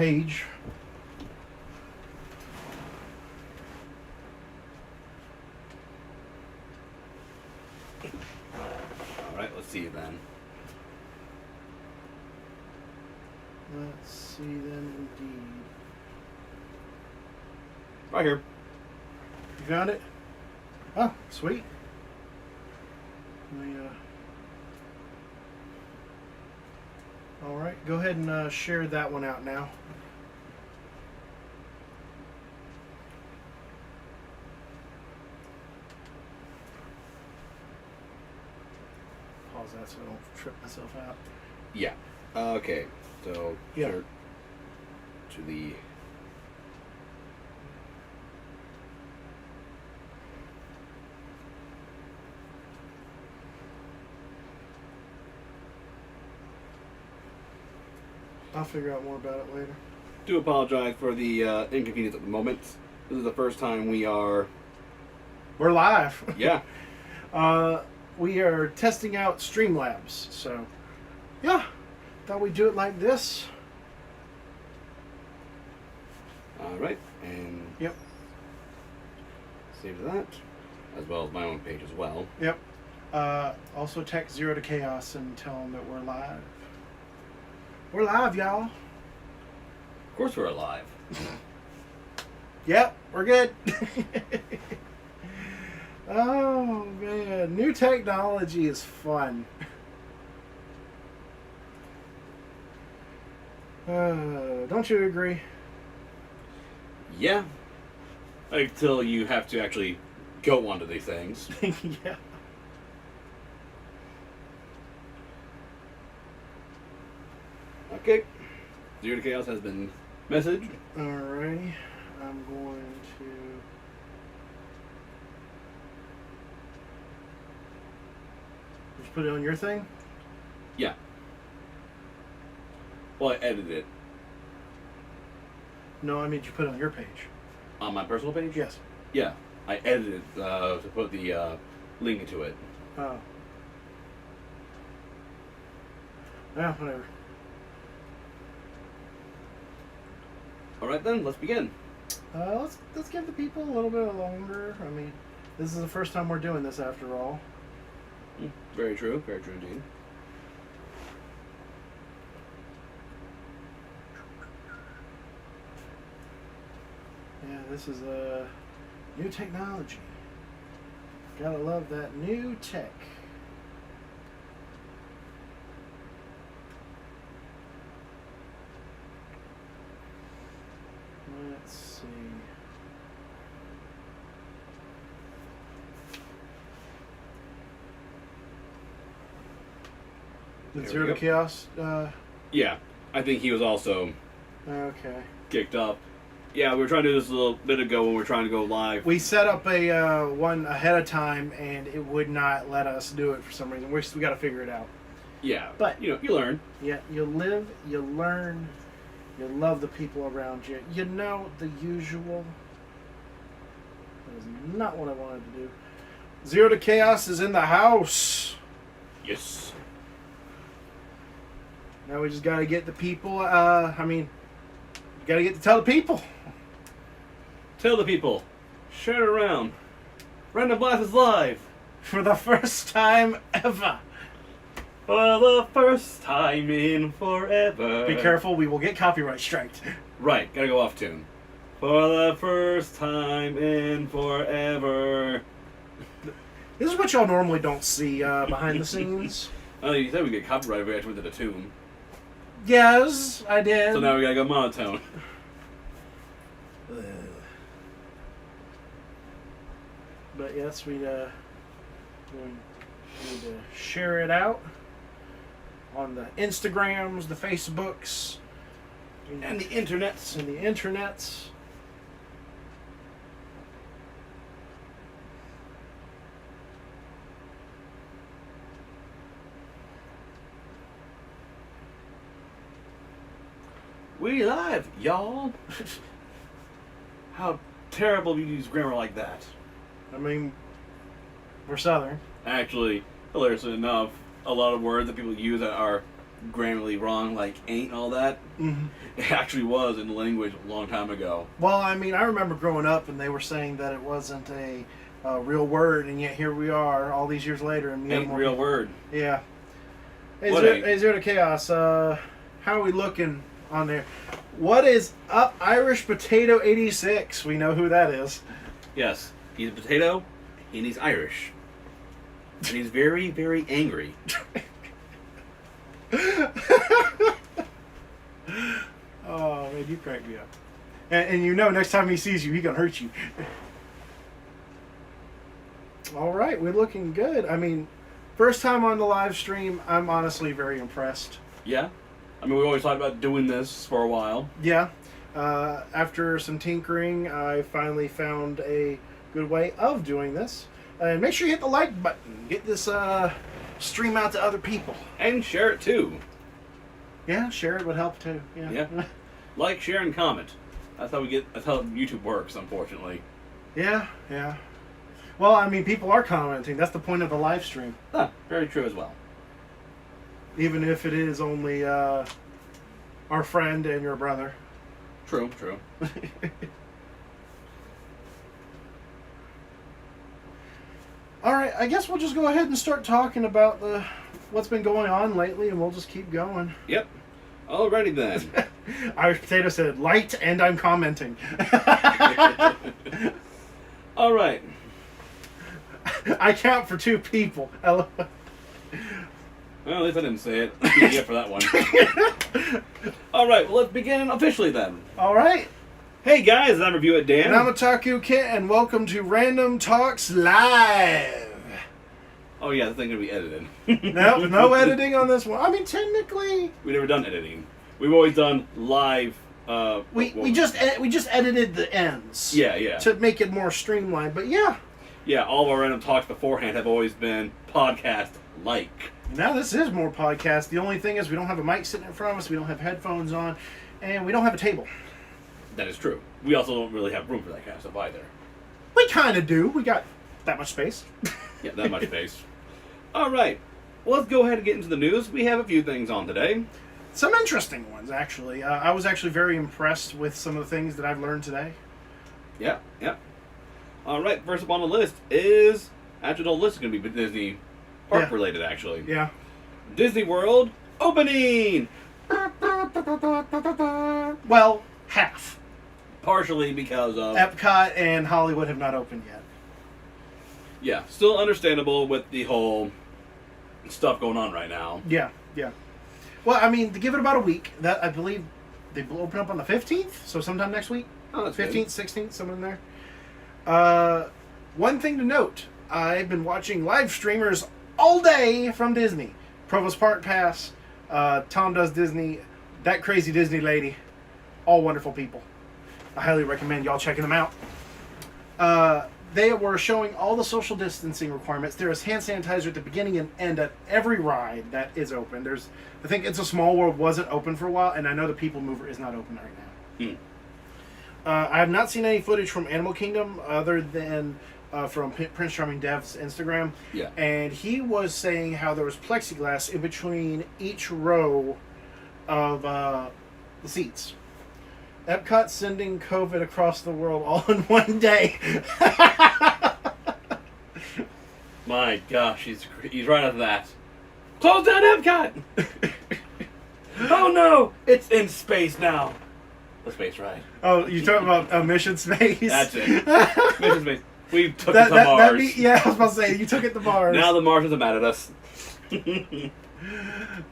page. Alright, let's see then. Let's see then, indeed. Right here. You found it? Oh, sweet. Let me, all right, go ahead and share that one out now. Pause that so I don't trip myself out. Yeah. Okay. So, Yeah. sure. To the... I'll figure out more about it later. Do apologize for the inconvenience at the moment. This is the first time we are... We're live. Yeah. We are testing out Streamlabs, so yeah, thought we'd do it like this. Alright, and... Yep. Save that. As well as my own page as well. Yep. Also text Zero to Chaos and tell them that we're live. We're live, y'all. Of course we're alive. Yep, we're good. Oh man, new technology is fun. Don't you agree? Yeah. Until you have to actually go onto these things. Yeah. Okay. Zero to Chaos has been messaged. Alrighty, I'm going to. Just put it on your thing? Yeah. Well, I edited it. No, I mean you put it on your page. On my personal page? Yes. Yeah. I edited it to put the link into it. Oh. Yeah, whatever. Alright then, let's begin. Let's give the people a little bit longer. I mean, this is the first time we're doing this after all. Very true. Very true indeed. Yeah, this is new technology. Gotta love that new tech. Let's see. Did There Zero we to go. Chaos? Yeah. I think he was also Okay. kicked up. Yeah, we were trying to do this a little bit ago when we were trying to go live. We set up a one ahead of time, and it would not let us do it for some reason. We got to figure it out. Yeah. But- you know, you learn. Yeah, you live, you learn, you love the people around you. You know the usual. That is not what I wanted to do. Zero to Chaos is in the house. Yes. Now we just got to get the people. You got to get to tell the people. Tell the people. Share it around. Random Blast is live. For the first time ever. For the first time in forever. Be careful, we will get copyright striked. Right, gotta go off tune. For the first time in forever. This is what y'all normally don't see behind the scenes. Oh, you said we get copyright if we actually went to the tune. Yes, I did. So now we gotta go monotone. But yes, we need to share it out on the Instagrams, the Facebooks, And the internets. and the internets. We live, y'all. How terrible you use grammar like that. I mean, we're Southern. Actually, hilariously enough, a lot of words that people use that are grammarly wrong, like ain't and all that. Mm-hmm. It actually was in the language a long time ago. Well, I mean, I remember growing up and they were saying that it wasn't a real word, and yet here we are all these years later. And Ain't real word. Yeah. Hey, What Zero, ain't? Zero to Chaos, how are we looking on there? What is up, Irish Potato 86? We know who that is. Yes, he's a potato, and he's Irish. And he's very, very angry. Oh, man, you crack me up. And you know next time he sees you, he gonna hurt you. All right, we're looking good. I mean, first time on the live stream, I'm honestly very impressed. Yeah? I mean, we always talked about doing this for a while. Yeah. After some tinkering, I finally found a good way of doing this. And make sure you hit the like button. Get this stream out to other people. And share it too. Yeah, share it would help too. Yeah. Yeah. Like, share, and comment. That's how YouTube works, unfortunately. Yeah, yeah. Well, I mean, people are commenting. That's the point of the live stream. Ah, very true as well. Even if it is only our friend and your brother. True, true. All right, I guess we'll just go ahead and start talking about what's been going on lately, and we'll just keep going. Yep. Alrighty then. Irish Potato said, light, and I'm commenting. All right. I count for 2 people. Well, at least I didn't say it. Yeah, for that one. All right, well, let's begin officially then. All right. Hey guys, I'm Review It Dan. And I'm Otaku Kit, and welcome to Random Talks Live. Oh yeah, this thing's gonna be edited. No editing on this one. I mean, technically, We've never done editing. We've always done live. we just edited the ends. Yeah. To make it more streamlined. But yeah, Yeah, all of our random talks beforehand have always been podcast-like. now this is more podcast. The only thing is we don't have a mic sitting in front of us. We don't have headphones on, and we don't have a table. That is true. We also don't really have room for that kind of stuff either. We kind of do. We got that much space. Yeah, that much space. All right, well, let's go ahead and get into the news. We have a few things on today. Some interesting ones, actually. I was actually very impressed with some of the things that I've learned today. Yeah. All right, first up on the list is... Actually, the list is going to be Disney park-related, actually. Yeah. Disney World opening! Well, half. Partially because of... Epcot and Hollywood have not opened yet. Yeah, still understandable with the whole stuff going on right now. Yeah. Well, I mean, to give it about a week, that I believe they open up on the 15th, so sometime next week. Oh, that's 15th, good. 16th, somewhere in there. One thing to note, I've been watching live streamers all day from Disney. Provost Park Pass, Tom Does Disney, That Crazy Disney Lady, all wonderful people. I highly recommend y'all checking them out. They were showing all the social distancing requirements. There is hand sanitizer at the beginning and end at every ride that is open. I think It's a Small World wasn't open for a while, and I know the People Mover is not open right now. I have not seen any footage from Animal Kingdom other than from Prince Charming Dev's Instagram. Yeah. And he was saying how there was plexiglass in between each row of the seats. Epcot sending COVID across the world all in one day. My gosh, he's right after that. Close down Epcot! Oh no! It's in space now. The space ride. Oh, you talking about Mission Space? That's it. Mission space. We took it to Mars. Yeah, I was about to say, you took it to Mars. Now the Martians are mad at us.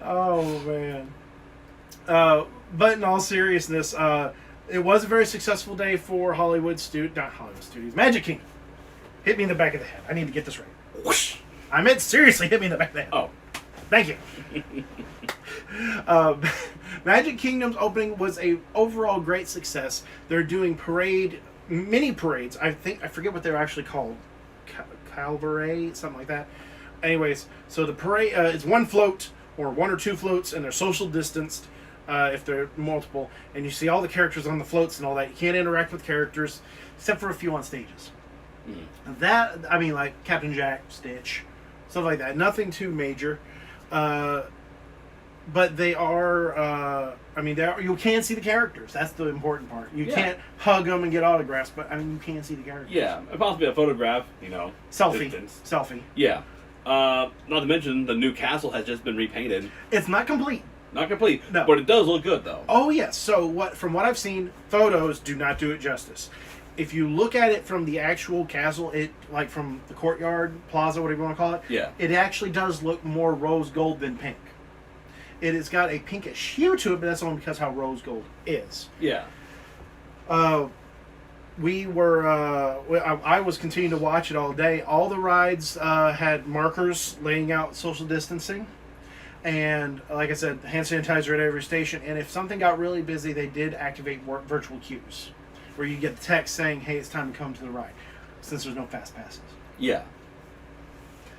Oh, man. But in all seriousness, it was a very successful day for not Hollywood Studios, Magic Kingdom. Hit me in the back of the head. I need to get this right. Whoosh! I meant seriously hit me in the back of the head. Oh. Thank you. Magic Kingdom's opening was a overall great success. They're doing mini parades. I forget what they're actually called. Calvary, something like that. Anyways, so the parade is one float or one or two floats, and they're social distanced if they're multiple. And you see all the characters on the floats and all that. You can't interact with characters except for a few on stages. That, I mean, like Captain Jack, Stitch, stuff like that. Nothing too major. but they are. I mean, you can see the characters. That's the important part. You Yeah. can't hug them and get autographs, but I mean, you can see the characters. Yeah, it possibly a photograph, you know. Selfie. Distance. Selfie. Yeah. Not to mention, the new castle has just been repainted. It's not complete. Not complete, No. but it does look good, though. Oh yes. So from what I've seen, photos do not do it justice. If you look at it from the actual castle, it like from the courtyard plaza, whatever you want to call it, Yeah. it actually does look more rose gold than pink. It has got a pinkish hue to it, but that's only because how rose gold is. Yeah. We were. I was continuing to watch it all day. All the rides had markers laying out social distancing. And like I said, hand sanitizer at every station. And if something got really busy, they did activate virtual queues, where you get the text saying, "Hey, it's time to come to the ride," since there's no fast passes. Yeah.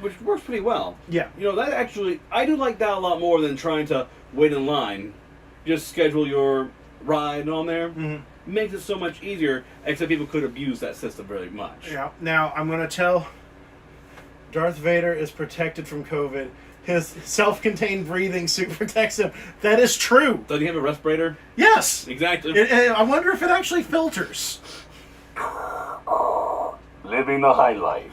Which works pretty well. Yeah. You know, that actually, I do like that a lot more than trying to wait in line. Just schedule your ride on there. Mm-hmm. Makes it so much easier, except people could abuse that system very much. Yeah. Now I'm going to tell. Darth Vader is protected from COVID. His self-contained breathing suit protects him. That is true. Doesn't he have a respirator? Yes. Exactly. I wonder if it actually filters. Living the high life.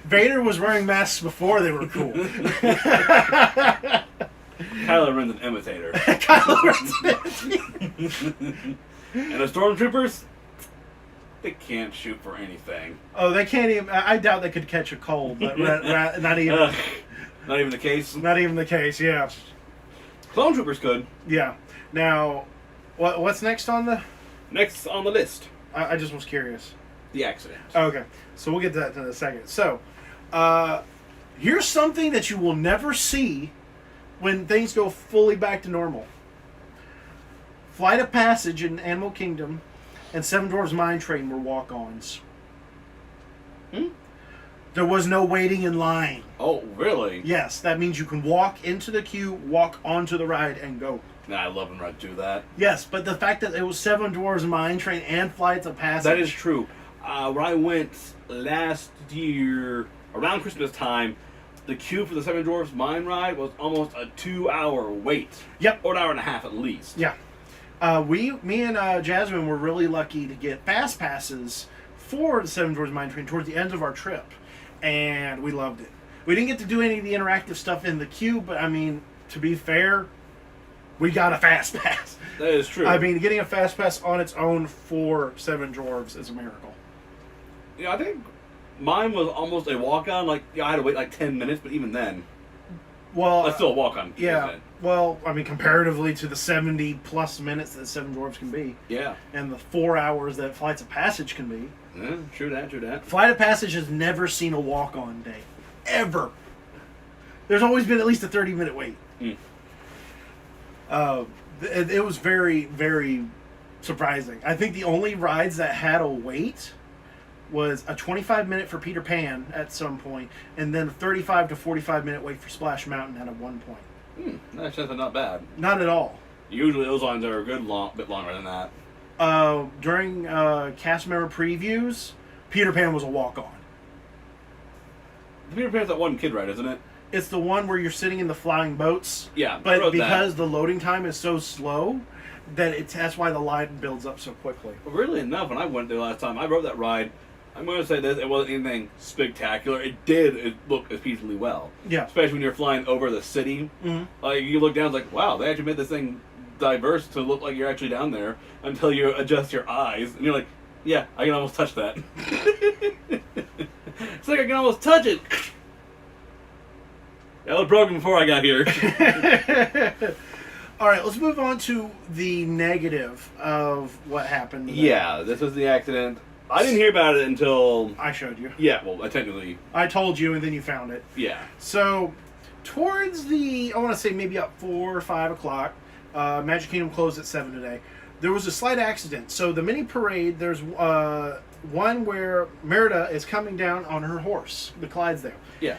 Vader was wearing masks before they were cool. Kylo Ren's an imitator. Kylo Ren's And the stormtroopers, they can't shoot for anything. Oh, they can't even. I doubt they could catch a cold. But not even. Ugh, not even the case. Not even the case. Yeah. Clone troopers could. Yeah. Now, what's next on the? Next on the list, I just was curious. the accident. Okay, so we'll get to that in a second. So, here's something that you will never see when things go fully back to normal. Flight of Passage in Animal Kingdom and Seven Dwarfs Mine Train were walk-ons. There was no waiting in line. Oh, really? Yes, that means you can walk into the queue, walk onto the ride, and go. Nah, I love when I do that. Yes, but the fact that it was Seven Dwarfs Mine Train and Flights of Passage. That is true. When I went last year, around Christmas time, the queue for the Seven Dwarfs Mine Ride was almost a 2-hour wait. Yep. Or an hour and a half at least. Yeah. Me and Jasmine were really lucky to get fast passes for the Seven Dwarfs Mine Train towards the end of our trip. And we loved it. We didn't get to do any of the interactive stuff in the queue, but I mean, to be fair, we got a fast pass. That is true. I mean, getting a fast pass on its own for Seven Dwarfs is a miracle. Yeah, I think mine was almost a walk-on. Like, I had to wait like 10 minutes, but even then, Well, that's still a walk-on. yeah. Isn't it? Well, I mean, comparatively to the 70-plus minutes that Seven Dwarfs can be, Yeah. and the 4 hours that Flights of Passage can be, Yeah, true that, true that. Flight of Passage has never seen a walk-on day. Ever. There's always been at least a 30-minute wait. It was very, very surprising. I think the only rides that had a wait was a 25-minute for Peter Pan at some point, and then a 35 to 45-minute wait for Splash Mountain at one point. That's just not bad. Not at all. Usually those lines are a good bit longer than that. During cast member previews, Peter Pan was a walk-on. Peter Pan's that one kid ride, isn't it? It's the one where you're sitting in the flying boats. Yeah, I But wrote because the loading time is so slow, that's why the line builds up so quickly. Well, really enough, when I went there last time, I rode that ride. I'm going to say this, it wasn't anything spectacular. It looked peacefully well. Yeah. Especially when you're flying over the city. Mm-hmm. Like, you look down, it's like, wow, they actually made this thing diverse to look like you're actually down there until you adjust your eyes. And you're like, yeah, I can almost touch that. It's like I can almost touch it. That was broken before I got here. All right, let's move on to the negative of what happened today. Yeah, this was the accident. I didn't hear about it until... I showed you. Yeah, well, I technically... I told you, and then you found it. Yeah. So, towards the, I want to say maybe up 4 or 5 o'clock, Magic Kingdom closed at 7 today, there was a slight accident. So, the mini parade, there's one where Merida is coming down on her horse, the Clydesdale. Yeah.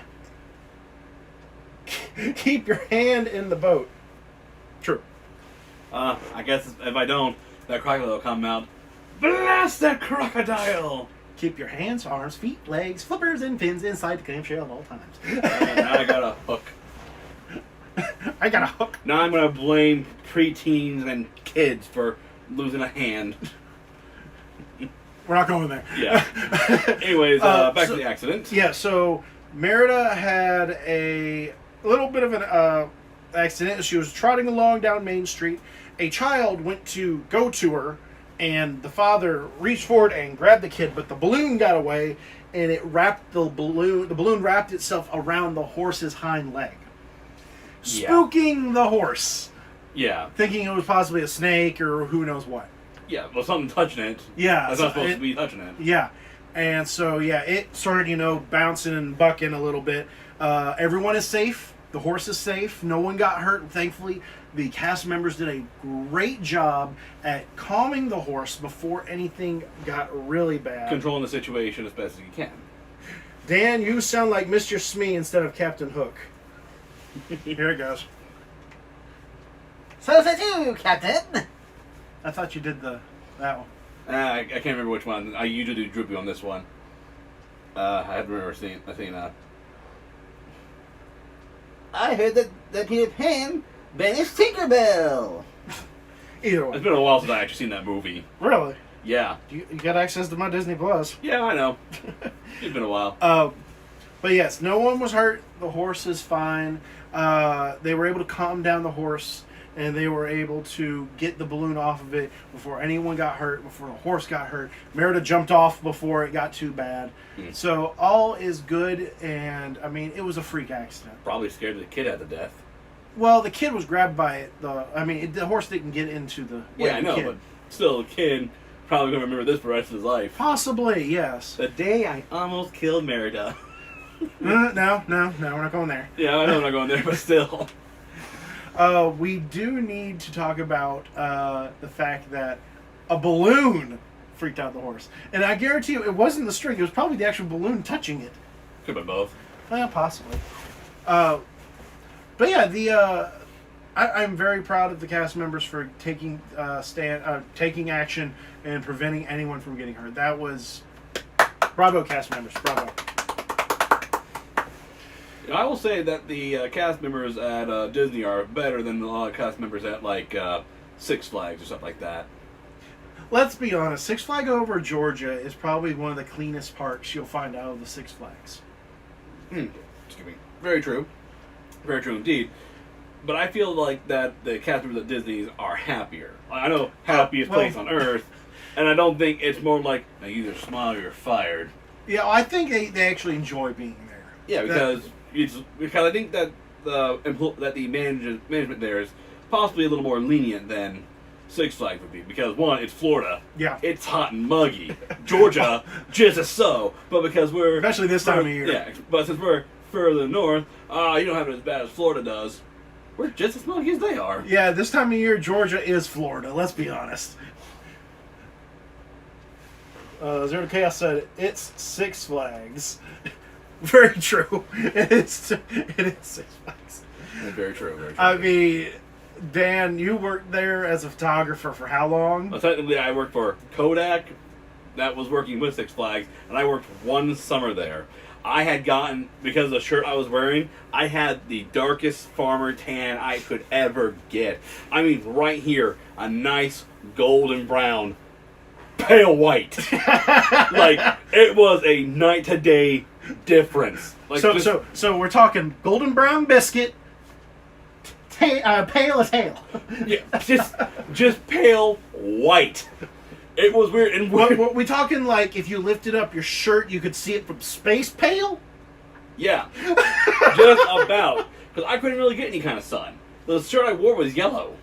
Keep your hand in the boat. True. I guess if I don't, that crocodile will come out. Blast that crocodile! Keep your hands, arms, feet, legs, flippers, and fins inside the clamshell at all times. Now I got a hook. I got a hook. Now I'm gonna blame preteens and kids for losing a hand. We're not going there. Yeah. Anyways, back to the accident. Yeah, so Merida had a little bit of an accident. She was trotting along down Main Street. A child went to go to her, and the father reached forward and grabbed the kid, but the balloon got away, and it wrapped the balloon. The balloon wrapped itself around the horse's hind leg, spooking the horse. Yeah. Thinking it was possibly a snake or who knows what. Yeah, well, something touching it. Yeah. That's not supposed to be touching it. Yeah. And so, yeah, it started, bouncing and bucking a little bit. Everyone is safe. The horse is safe. No one got hurt, thankfully. The cast members did a great job at calming the horse before anything got really bad. Controlling the situation as best as you can. Dan, you sound like Mr. Smee instead of Captain Hook. Here it goes. So say you, Captain. I thought you did that one. I can't remember which one. I usually do Droopy on this one. I haven't remember seeing I heard that Peter Pan banished Tinkerbell. Either way. It's been a while since I actually seen that movie. Really? Yeah. You got access to my Disney Plus. Yeah, I know. It's been a while. But yes, no one was hurt. The horse is fine. They were able to calm down the horse, and they were able to get the balloon off of it before anyone got hurt, before the horse got hurt. Merida jumped off before it got too bad. So all is good, and I mean, it was a freak accident. Probably scared the kid out to death. Well, the kid was grabbed by it. The horse didn't get into the Yeah, I know, kid. but still, the kid probably gonna remember this for the rest of his life. Possibly, yes. The day I almost killed Merida. No, we're not going there. Yeah, I know I'm not going there, but still. We do need to talk about the fact that a balloon freaked out the horse. And I guarantee you, it wasn't the string. It was probably the actual balloon touching it. Could have been both. Possibly. But yeah, I'm very proud of the cast members for taking action and preventing anyone from getting hurt. That was... Bravo, cast members. Bravo. I will say that the cast members at Disney are better than a lot of cast members at like Six Flags or stuff like that. Let's be honest. Six Flags Over Georgia is probably one of the cleanest parks you'll find out of the Six Flags. Excuse me. Very true. Very true indeed. But I feel like that the cast members at Disney are happier. I know happiest place on earth, and I don't think it's more like, now you either smile or you're fired. Yeah, I think they actually enjoy being there. Yeah, because I think that the management there is possibly a little more lenient than Six Flags would be. Because one, it's Florida. Yeah. It's hot and muggy. Georgia, just as so. But because we're Especially this time of year. Yeah, but since we're further north, you don't have it as bad as Florida does. We're just as muggy as they are. Yeah, this time of year, Georgia is Florida. Let's be honest. Zero to Chaos said, it's Six Flags. Very true. It is Six Flags. Very true. Very true. I mean, Dan, you worked there as a photographer for how long? Well, technically, I worked for Kodak. That was working with Six Flags, and I worked one summer there. I had gotten, because of the shirt I was wearing, I had the darkest farmer tan I could ever get. I mean, right here, a nice golden brown, pale white. Like, it was a night to day difference. Like, so we're talking golden brown biscuit, pale as hail. Yeah, just pale white. It was weird. And What we talking like if you lifted up your shirt, you could see it from space pale? Yeah, just about. Because I couldn't really get any kind of sun. The shirt I wore was yellow.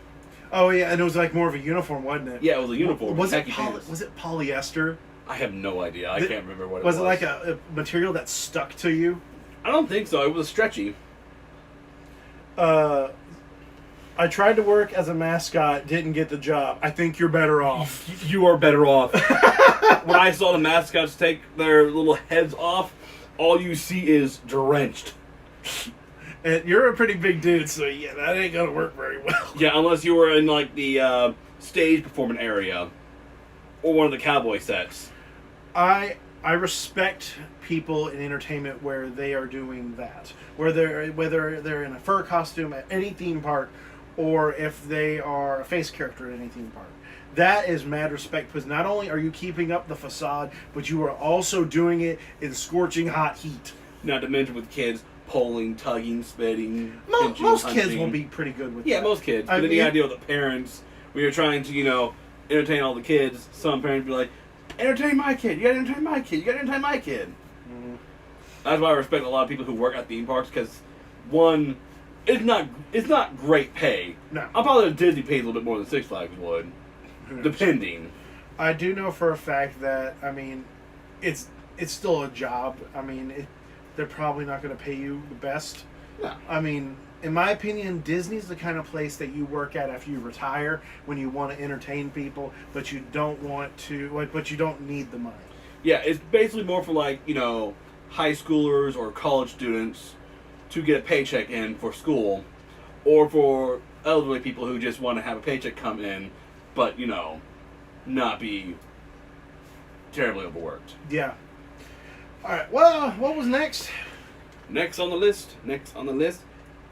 Oh yeah, and it was like more of a uniform, wasn't it? Yeah, it was a uniform. Was it khaki pants. was it polyester? I have no idea. I can't remember what it was. was. Was it like a material that stuck to you? I don't think so. It was stretchy. I tried to work as a mascot, didn't get the job. I think you're better off. You are better off. When I saw the mascots take their little heads off, all you see is drenched. And you're a pretty big dude, so yeah, that ain't gonna work very well. Yeah, unless you were in like the stage performance area or one of the cowboy sets. I I respect people in entertainment where they are doing that, whether they're in a fur costume at any theme park, or if they are a face character at any theme park. That is mad respect, because not only are you keeping up the facade, but you are also doing it in scorching hot heat. Not to mention with kids pulling, tugging, spitting, pinching, Most kids hunching. will be pretty good with Yeah, that. most kids. I But then you mean- gotta deal with the parents. When you're trying to, entertain all the kids, some parents be like, entertain my kid. You gotta entertain my kid. You gotta entertain my kid. Mhm. That's why I respect a lot of people who work at theme parks, because one, it's not great pay. No. I'm probably Disney pays a little bit more than Six Flags would, Who knows? depending. I do know for a fact that, I mean, it's still a job. I mean, they're probably not going to pay you the best. No. I mean, in my opinion, Disney's the kind of place that you work at after you retire, when you want to entertain people, but you don't want to, but you don't need the money. Yeah, it's basically more for high schoolers or college students to get a paycheck in for school, or for elderly people who just want to have a paycheck come in, but not be terribly overworked. Yeah. All right. Well, what was next? Next on the list,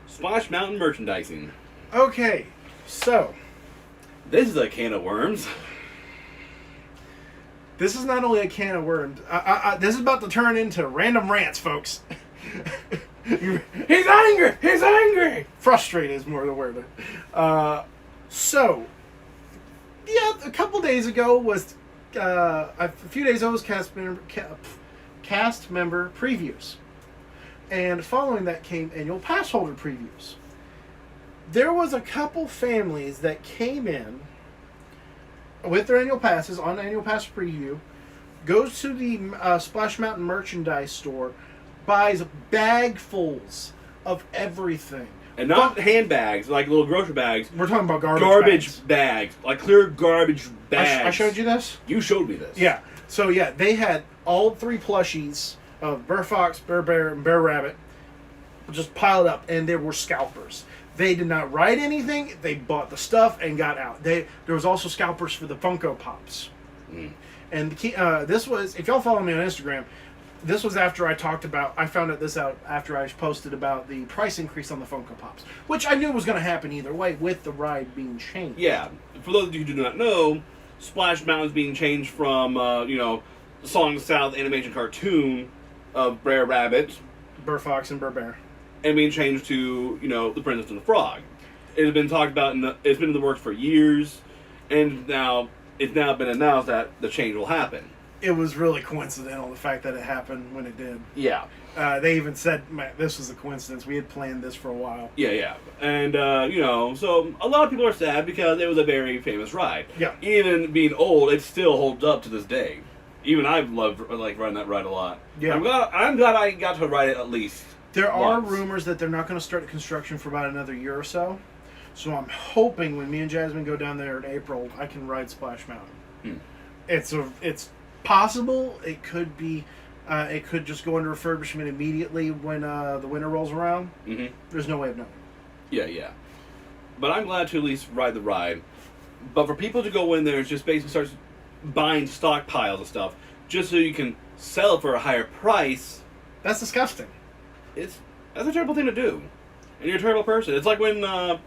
Splash Mountain merchandising. Okay. So, This is a can of worms. this is not only a can of worms. This is about to turn into random rants, folks. He's angry. He's angry. Frustrated is more the word. So, yeah, a couple days ago was a few days ago was cast member previews, and following that came annual pass holder previews. There was a couple families that came in with their annual passes on annual pass preview, goes to the Splash Mountain merchandise store, buys bagfuls of everything. And not handbags, like little grocery bags. We're talking about Garbage bags. Like clear garbage bags. I showed you this? You showed me this. Yeah. So, yeah, they had all 3 plushies of Bear Fox, Bear Bear, and Bear Rabbit just piled up, and there were scalpers. They did not write anything. They bought the stuff and got out. There was also scalpers for the Funko Pops. Mm. And the key, this was, if y'all follow me on Instagram, this was after I found out after I posted about the price increase on the Funko Pops, which I knew was going to happen either way with the ride being changed. Yeah. For those of you who do not know, Splash Mountain is being changed from, Song South animation cartoon of Brer Rabbit, Bear Fox and Bear Bear. and being changed to, The Princess and the Frog. It has been talked about, it's been in the works for years, and it's now been announced that the change will happen. It was really coincidental, the fact that it happened when it did. Yeah. They even said, "Man, this was a coincidence. We had planned this for a while." Yeah. And, so a lot of people are sad because it was a very famous ride. Yeah. Even being old, it still holds up to this day. Even I've loved, riding that ride a lot. Yeah. I'm glad I got to ride it at least. There are once. rumors that they're not going to start construction for about another year or so. So I'm hoping when me and Jasmine go down there in April, I can ride Splash Mountain. It's possible. It could be. It could just go into refurbishment immediately when the winter rolls around. Mm-hmm. There's no way of knowing. Yeah. But I'm glad to at least ride the ride. But for people to go in there and just basically start buying stockpiles of stuff just so you can sell it for a higher price, That's disgusting. that's a terrible thing to do. And you're a terrible person. It's like when the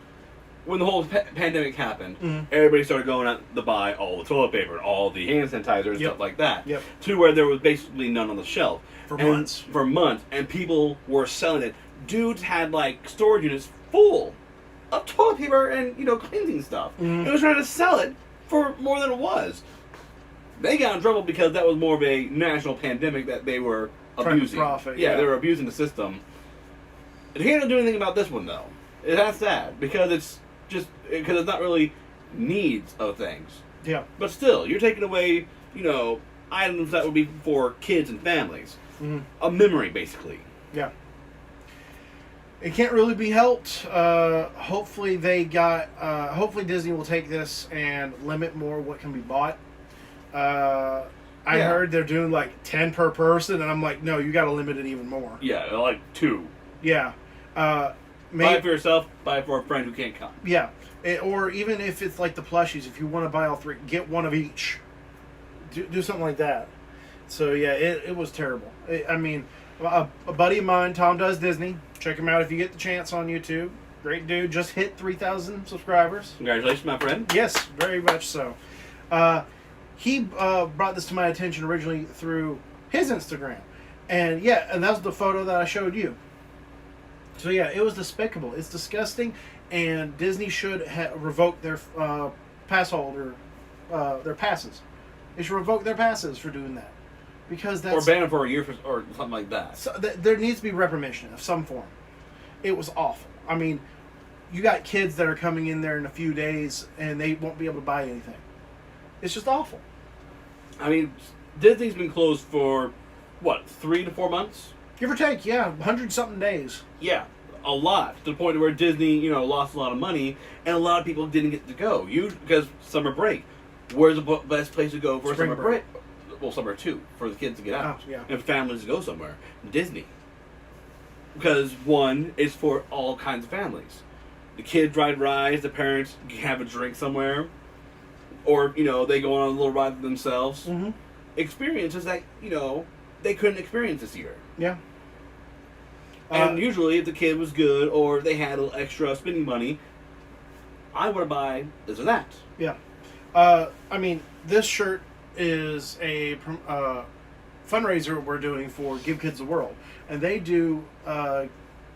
whole pandemic happened, Mhm. everybody started going out to buy all the toilet paper, all the hand sanitizer and Yep. stuff like that. Yep. To where there was basically none on the shelf. For And months. For months. And people were selling it. Dudes had storage units full of toilet paper and, cleansing stuff. Mhm. It was trying to sell it for more than it was. They got in trouble because that was more of a national pandemic that they were Trying to abusing. profit, Yeah, yeah. they were abusing the system. They can't do anything about this one though. That's sad because it's not really needs of things. Yeah. But still, you're taking away, items that would be for kids and families. Mhm. A memory, basically. Yeah. It can't really be helped. Hopefully hopefully Disney will take this and limit more what can be bought. I Yeah. heard they're doing 10 per person, and I'm like, no, you got to limit it even more. Yeah, like 2. Yeah. Buy it for yourself, buy it for a friend who can't come. Yeah. Or even if it's like the plushies, if you want to buy all 3, get one of each. Do something like that. So yeah, it was terrible. I mean, a buddy of mine, Tom Does Disney. Check him out if you get the chance on YouTube. Great dude. Just hit 3,000 subscribers. Congratulations, my friend. Yes, very much so. He brought this to my attention originally through his Instagram. And yeah, and that was the photo that I showed you. So yeah, it was despicable. It's disgusting, and Disney should revoke their pass holder, their passes. They should revoke their passes for doing that, because that's Or ban them for a year or something like that. so there needs to be reprimission of some form. It was awful. I mean, you got kids that are coming in there in a few days, and they won't be able to buy anything. It's just awful. I mean, Disney's been closed for, what, 3 to 4 months? Give or take, yeah, 100-something days. Yeah, a lot. To the point where Disney, lost a lot of money, and a lot of people didn't get to go. Because summer break. Where's the best place to go for Spring summer break? Well, summer too, for the kids to get out. Oh, yeah. And families to go somewhere. Disney. Because, one, it's for all kinds of families. The kids ride rides, the parents have a drink somewhere, or, they go on a little ride themselves. Mm-hmm. Experiences that, they couldn't experience this year. Yeah. And usually, if the kid was good or they had a little extra spending money, I would buy this or that. Yeah. I mean, this shirt is a fundraiser we're doing for Give Kids the World. And they do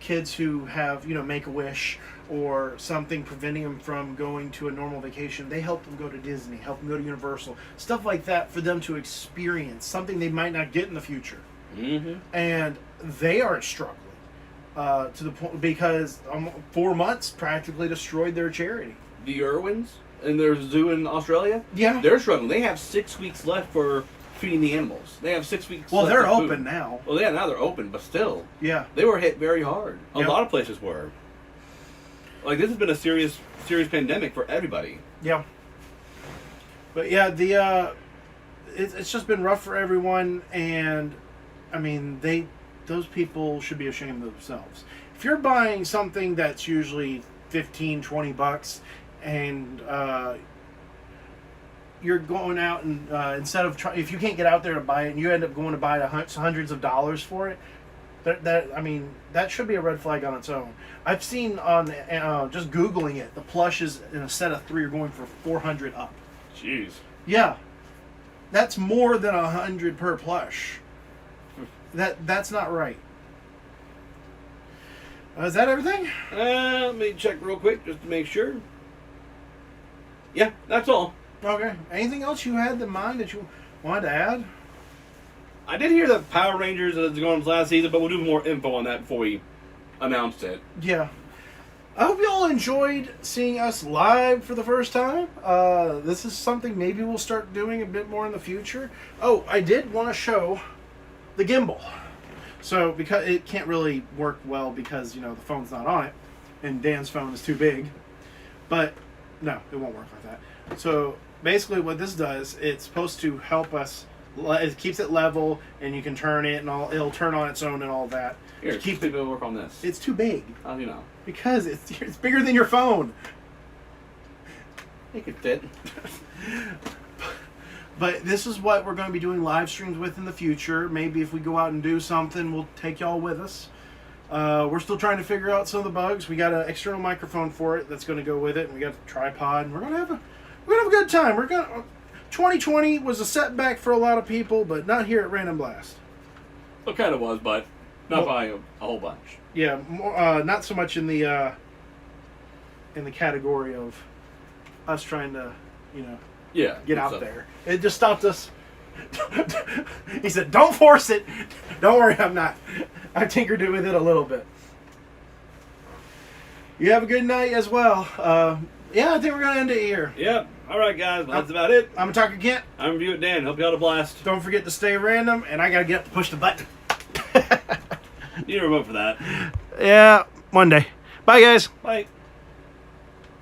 kids who have, Make-A-Wish or something preventing them from going to a normal vacation. They help them go to Disney, help them go to Universal, stuff like that for them to experience, something they might not get in the future. Mm-hmm. And they are struggling to the point because 4 months practically destroyed their charity. The Irwins in their zoo in Australia, Yeah. they're struggling. They have 6 weeks left for feeding the animals. They have 6 weeks Well, left they're of food. open now. Well, yeah, now they're open, but still, Yeah. they were hit very hard. A Yep. lot of places were. Like, this has been a serious pandemic for everybody. Yeah. But yeah, it's just been rough for everyone, and I mean those people should be ashamed of themselves. If you're buying something that's usually $15-$20 and you're going out and instead of if you can't get out there to buy it and you end up going to buy hundreds of dollars for it, that should be a red flag on its own. I've seen on just Googling it, the plushes in a set of 3 are going for $400 up. Jeez. Yeah, that's more than $100 per plush. That's not right. Is that everything? Let me check real quick just to make sure. Yeah, that's all. Okay. Anything else you had in mind that you wanted to add? I did hear that Power Rangers is going last season, but we'll do more info on that before we announced it. Yeah. I hope you all enjoyed seeing us live for the first time. This is something maybe we'll start doing a bit more in the future. Oh, I did want to show the gimbal. So, because it can't really work well because, the phone's not on it, and Dan's phone is too big. But, no, it won't work like that. So, basically what this does, it's supposed to help us, it keeps it level, and you can turn it, and it'll turn on its own and all that. Here, Keep keep it work on this. It's too big. How do you know? Because it's bigger than your phone. It could fit. But this is what we're going to be doing live streams with in the future. Maybe if we go out and do something, we'll take y'all with us. We're still trying to figure out some of the bugs. We got an external microphone for it that's going to go with it, and we got a tripod, and we're going to have a good time. 2020 was a setback for a lot of people, but not here at Random Blast. It kind of was, but not by a whole bunch. Yeah, more, not so much in the category of us trying to, Yeah. get out so. there. It just stopped us. He said, "Don't force it. Don't worry, I'm not. I tinkered with it a little bit." You have a good night as well. Yeah, I think we're gonna end it here. Yep. All right, guys. Well, that's about it. I'm Talker Kent. I'm Review It Dan. Hope you had a blast. Don't forget to stay random, and I gotta get up to push the button. You need a remote for that. Yeah, one day. Bye, guys. Bye.